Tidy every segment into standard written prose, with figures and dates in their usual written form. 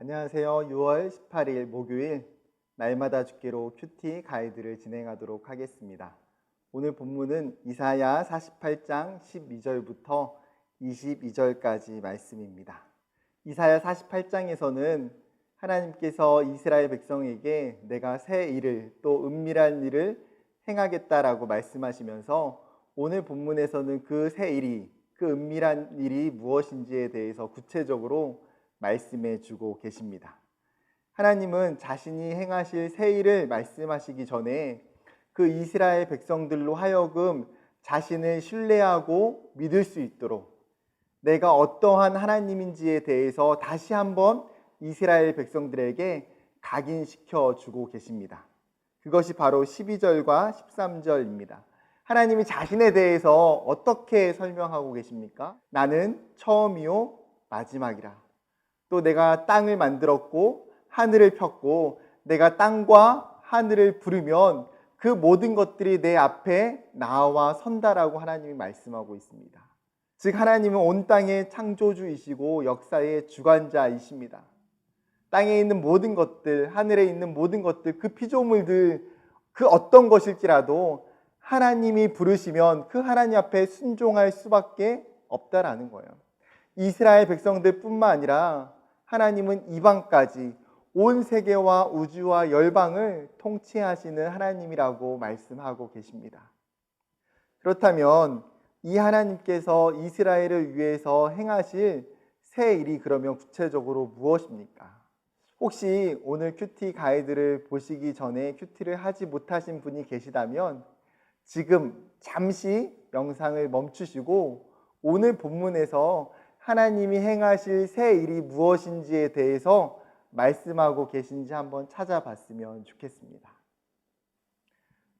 안녕하세요. 6월 18일 목요일 날마다 죽기로 큐티 가이드를 진행하도록 하겠습니다. 오늘 본문은 이사야 48장 12절부터 22절까지 말씀입니다. 이사야 48장에서는 하나님께서 이스라엘 백성에게 내가 새 일을 또 은밀한 일을 행하겠다라고 말씀하시면서 오늘 본문에서는 그 새 일이 그 은밀한 일이 무엇인지에 대해서 구체적으로 말씀해 주고 계십니다. 하나님은 자신이 행하실 새 일을 말씀하시기 전에 그 이스라엘 백성들로 하여금 자신을 신뢰하고 믿을 수 있도록 내가 어떠한 하나님인지에 대해서 다시 한번 이스라엘 백성들에게 각인시켜 주고 계십니다. 그것이 바로 12절과 13절입니다. 하나님이 자신에 대해서 어떻게 설명하고 계십니까? 나는 처음이요 마지막이라. 또 내가 땅을 만들었고 하늘을 폈고 내가 땅과 하늘을 부르면 그 모든 것들이 내 앞에 나와 선다라고 하나님이 말씀하고 있습니다. 즉 하나님은 온 땅의 창조주이시고 역사의 주관자이십니다. 땅에 있는 모든 것들, 하늘에 있는 모든 것들, 그 피조물들, 그 어떤 것일지라도 하나님이 부르시면 그 하나님 앞에 순종할 수밖에 없다라는 거예요. 이스라엘 백성들 뿐만 아니라 하나님은 이방까지 온 세계와 우주와 열방을 통치하시는 하나님이라고 말씀하고 계십니다. 그렇다면 이 하나님께서 이스라엘을 위해서 행하실 새 일이 그러면 구체적으로 무엇입니까? 혹시 오늘 큐티 가이드를 보시기 전에 큐티를 하지 못하신 분이 계시다면 지금 잠시 명상을 멈추시고 오늘 본문에서 하나님이 행하실 새 일이 무엇인지에 대해서 말씀하고 계신지 한번 찾아봤으면 좋겠습니다.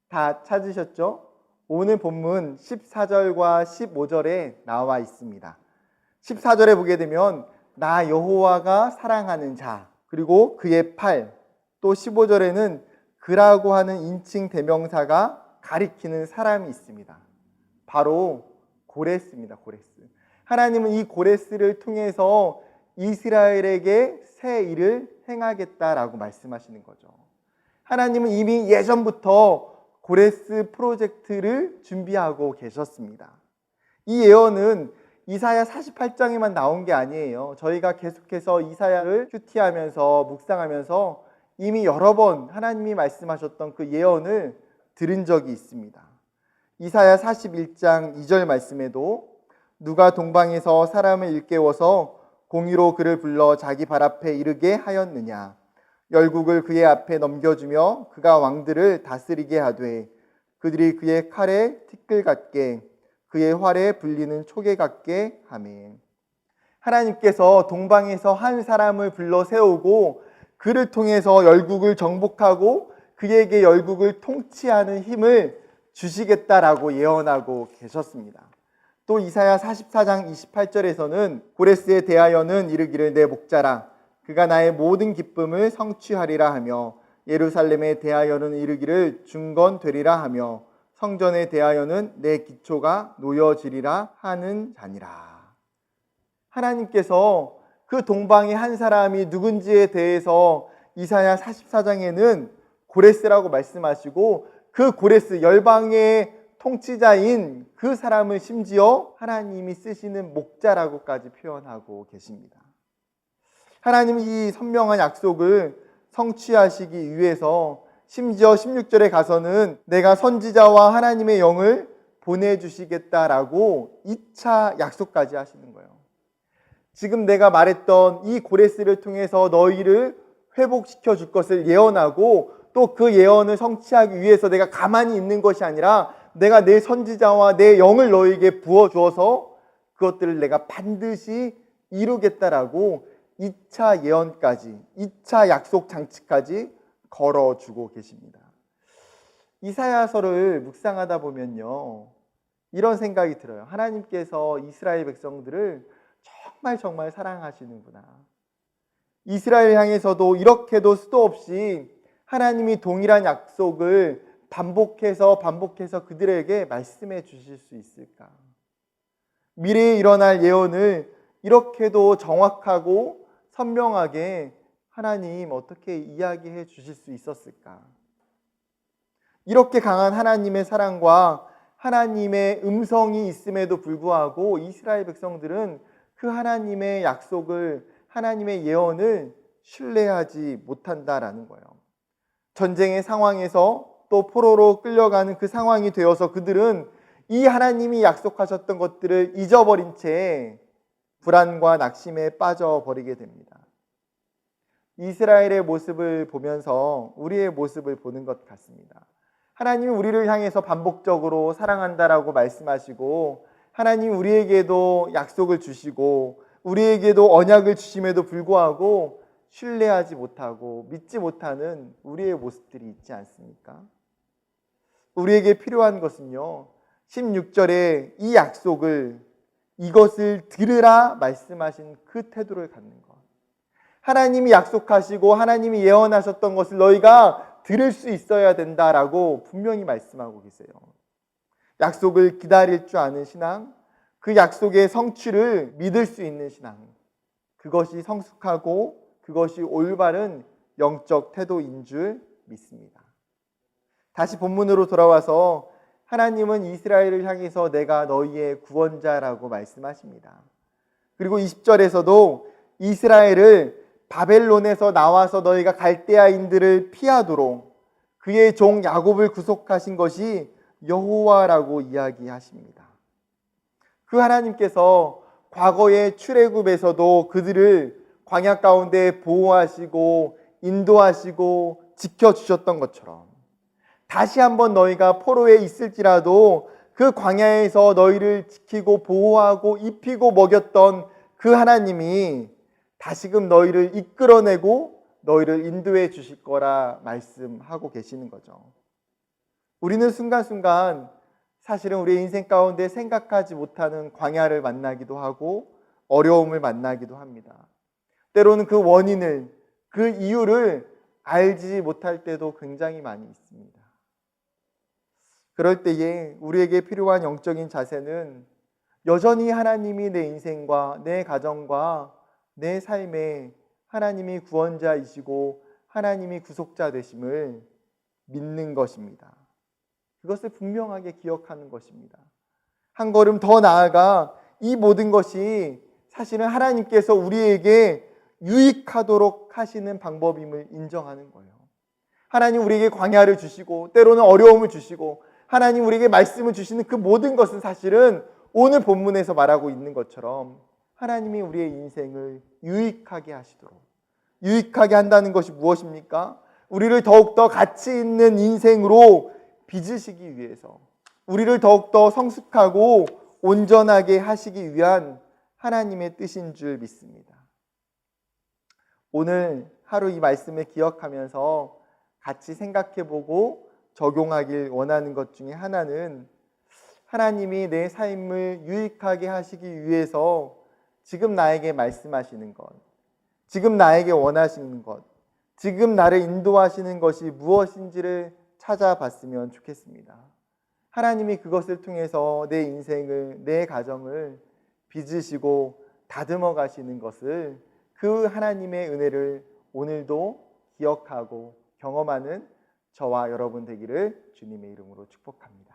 다 찾으셨죠? 오늘 본문 14절과 15절에 나와 있습니다. 14절에 보게 되면 나 여호와가 사랑하는 자, 그리고 그의 팔, 또 15절에는 그라고 하는 인칭 대명사가 가리키는 사람이 있습니다. 바로 고레스입니다. 고레스. 하나님은 이 고레스를 통해서 이스라엘에게 새 일을 행하겠다라고 말씀하시는 거죠. 하나님은 이미 예전부터 고레스 프로젝트를 준비하고 계셨습니다. 이 예언은 이사야 48장에만 나온 게 아니에요. 저희가 계속해서 이사야를 큐티하면서 묵상하면서 이미 여러 번 하나님이 말씀하셨던 그 예언을 들은 적이 있습니다. 이사야 41장 2절 말씀에도 누가 동방에서 사람을 일깨워서 공의로 그를 불러 자기 발 앞에 이르게 하였느냐. 열국을 그의 앞에 넘겨주며 그가 왕들을 다스리게 하되 그들이 그의 칼에 티끌 같게 그의 활에 불리는 촉에 같게 하매. 하나님께서 동방에서 한 사람을 불러 세우고 그를 통해서 열국을 정복하고 그에게 열국을 통치하는 힘을 주시겠다라고 예언하고 계셨습니다. 또 이사야 44장 28절에서는 고레스에 대하여는 이르기를 내 목자라 그가 나의 모든 기쁨을 성취하리라 하며 예루살렘에 대하여는 이르기를 중건되리라 하며 성전에 대하여는 내 기초가 놓여지리라 하는 자니라. 하나님께서 그 동방의 한 사람이 누군지에 대해서 이사야 44장에는 고레스라고 말씀하시고 그 고레스 열방의 통치자인 그 사람을 심지어 하나님이 쓰시는 목자라고까지 표현하고 계십니다. 하나님은 이 선명한 약속을 성취하시기 위해서 심지어 16절에 가서는 내가 선지자와 하나님의 영을 보내주시겠다라고 2차 약속까지 하시는 거예요. 지금 내가 말했던 이 고레스를 통해서 너희를 회복시켜 줄 것을 예언하고 또 그 예언을 성취하기 위해서 내가 가만히 있는 것이 아니라 내가 내 선지자와 내 영을 너희에게 부어주어서 그것들을 내가 반드시 이루겠다라고 2차 예언까지 2차 약속 장치까지 걸어주고 계십니다. 이사야서를 묵상하다 보면요 이런 생각이 들어요. 하나님께서 이스라엘 백성들을 정말 사랑하시는구나. 이스라엘 향해서도 이렇게도 수도 없이 하나님이 동일한 약속을 반복해서 그들에게 말씀해 주실 수 있을까? 미래에 일어날 예언을 이렇게도 정확하고 선명하게 하나님 어떻게 이야기해 주실 수 있었을까? 이렇게 강한 하나님의 사랑과 하나님의 음성이 있음에도 불구하고 이스라엘 백성들은 그 하나님의 약속을, 하나님의 예언을 신뢰하지 못한다라는 거예요. 전쟁의 상황에서 또 포로로 끌려가는 그 상황이 되어서 그들은 이 하나님이 약속하셨던 것들을 잊어버린 채 불안과 낙심에 빠져버리게 됩니다. 이스라엘의 모습을 보면서 우리의 모습을 보는 것 같습니다. 하나님이 우리를 향해서 반복적으로 사랑한다라고 말씀하시고, 하나님이 우리에게도 약속을 주시고 우리에게도 언약을 주심에도 불구하고 신뢰하지 못하고 믿지 못하는 우리의 모습들이 있지 않습니까? 우리에게 필요한 것은요, 16절에 이 약속을, 이것을 들으라 말씀하신 그 태도를 갖는 것. 하나님이 약속하시고 하나님이 예언하셨던 것을 너희가 들을 수 있어야 된다라고 분명히 말씀하고 계세요. 약속을 기다릴 줄 아는 신앙, 그 약속의 성취를 믿을 수 있는 신앙, 그것이 성숙하고 그것이 올바른 영적 태도인 줄 믿습니다. 다시 본문으로 돌아와서 하나님은 이스라엘을 향해서 내가 너희의 구원자라고 말씀하십니다. 그리고 20절에서도 이스라엘을 바벨론에서 나와서 너희가 갈대아인들을 피하도록 그의 종 야곱을 구속하신 것이 여호와라고 이야기하십니다. 그 하나님께서 과거의 출애굽에서도 그들을 광야 가운데 보호하시고 인도하시고 지켜주셨던 것처럼 다시 한번 너희가 포로에 있을지라도 그 광야에서 너희를 지키고 보호하고 입히고 먹였던 그 하나님이 다시금 너희를 이끌어내고 너희를 인도해 주실 거라 말씀하고 계시는 거죠. 우리는 순간순간 사실은 우리의 인생 가운데 생각하지 못하는 광야를 만나기도 하고 어려움을 만나기도 합니다. 때로는 그 원인을, 그 이유를 알지 못할 때도 굉장히 많이 있습니다. 그럴 때에 우리에게 필요한 영적인 자세는 여전히 하나님이 내 인생과 내 가정과 내 삶에 하나님이 구원자이시고 하나님이 구속자 되심을 믿는 것입니다. 그것을 분명하게 기억하는 것입니다. 한 걸음 더 나아가 이 모든 것이 사실은 하나님께서 우리에게 유익하도록 하시는 방법임을 인정하는 거예요. 하나님 우리에게 광야를 주시고 때로는 어려움을 주시고 하나님 우리에게 말씀을 주시는 그 모든 것은 사실은 오늘 본문에서 말하고 있는 것처럼 하나님이 우리의 인생을 유익하게 하시도록, 유익하게 한다는 것이 무엇입니까? 우리를 더욱더 가치 있는 인생으로 빚으시기 위해서, 우리를 더욱더 성숙하고 온전하게 하시기 위한 하나님의 뜻인 줄 믿습니다. 오늘 하루 이 말씀을 기억하면서 같이 생각해보고 적용하길 원하는 것 중에 하나는 하나님이 내 삶을 유익하게 하시기 위해서 지금 나에게 말씀하시는 것, 지금 나에게 원하시는 것, 지금 나를 인도하시는 것이 무엇인지를 찾아봤으면 좋겠습니다. 하나님이 그것을 통해서 내 인생을, 내 가정을 빚으시고 다듬어 가시는 것을, 그 하나님의 은혜를 오늘도 기억하고 경험하는 저와 여러분 되기를 주님의 이름으로 축복합니다.